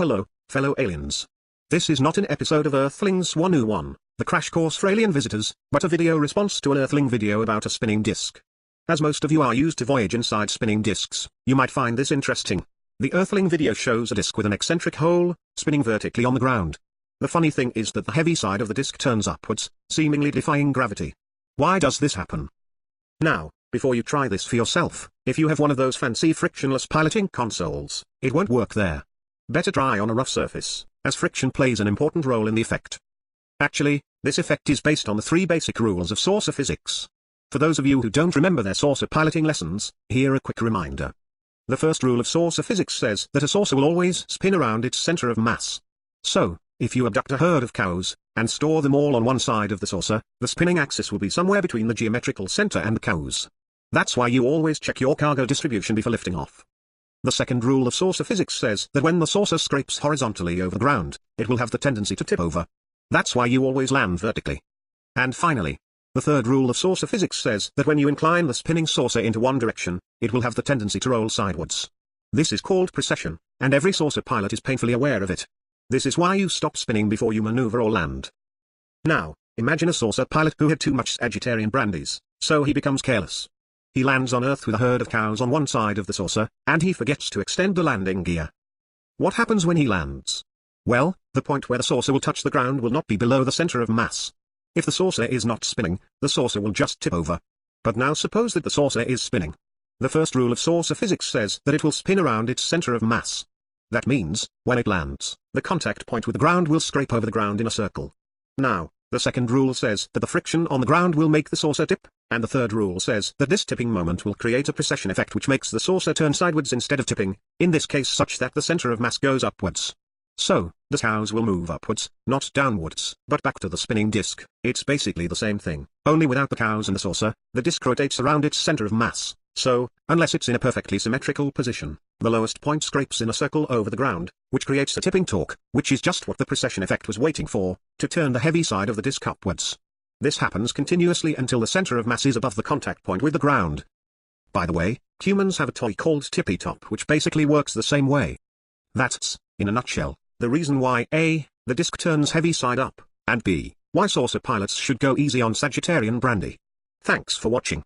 Hello, fellow aliens. This is not an episode of Earthlings 101, the crash course for alien visitors, but a video response to an Earthling video about a spinning disk. As most of you are used to voyage inside spinning disks, you might find this interesting. The Earthling video shows a disk with an eccentric hole, spinning vertically on the ground. The funny thing is that the heavy side of the disk turns upwards, seemingly defying gravity. Why does this happen? Now, before you try this for yourself, if you have one of those fancy frictionless piloting consoles, it won't work there. Better try on a rough surface, as friction plays an important role in the effect. Actually, this effect is based on the 3 basic rules of saucer physics. For those of you who don't remember their saucer piloting lessons, here a quick reminder. The first rule of saucer physics says that a saucer will always spin around its center of mass. So, if you abduct a herd of cows, and store them all on one side of the saucer, the spinning axis will be somewhere between the geometrical center and the cows. That's why you always check your cargo distribution before lifting off. The second rule of saucer physics says that when the saucer scrapes horizontally over ground, it will have the tendency to tip over. That's why you always land vertically. And finally, the third rule of saucer physics says that when you incline the spinning saucer into one direction, it will have the tendency to roll sidewards. This is called precession, and every saucer pilot is painfully aware of it. This is why you stop spinning before you maneuver or land. Now, imagine a saucer pilot who had too much Sagittarian brandies, so he becomes careless. He lands on Earth with a herd of cows on one side of the saucer, and he forgets to extend the landing gear. What happens when he lands? Well, the point where the saucer will touch the ground will not be below the center of mass. If the saucer is not spinning, the saucer will just tip over. But now suppose that the saucer is spinning. The first rule of saucer physics says that it will spin around its center of mass. That means, when it lands, the contact point with the ground will scrape over the ground in a circle. Now, the second rule says that the friction on the ground will make the saucer tip, and the third rule says that this tipping moment will create a precession effect which makes the saucer turn sidewards instead of tipping, in this case such that the center of mass goes upwards. So, the cows will move upwards, not downwards, but back to the spinning disk. It's basically the same thing, only without the cows and the saucer. The disk rotates around its center of mass, so, unless it's in a perfectly symmetrical position, the lowest point scrapes in a circle over the ground, which creates a tipping torque, which is just what the precession effect was waiting for, to turn the heavy side of the disk upwards. This happens continuously until the center of mass is above the contact point with the ground. By the way, humans have a toy called Tippy Top which basically works the same way. That's, in a nutshell, the reason why A, the disk turns heavy side up, and B, why saucer pilots should go easy on Sagittarian brandy. Thanks for watching.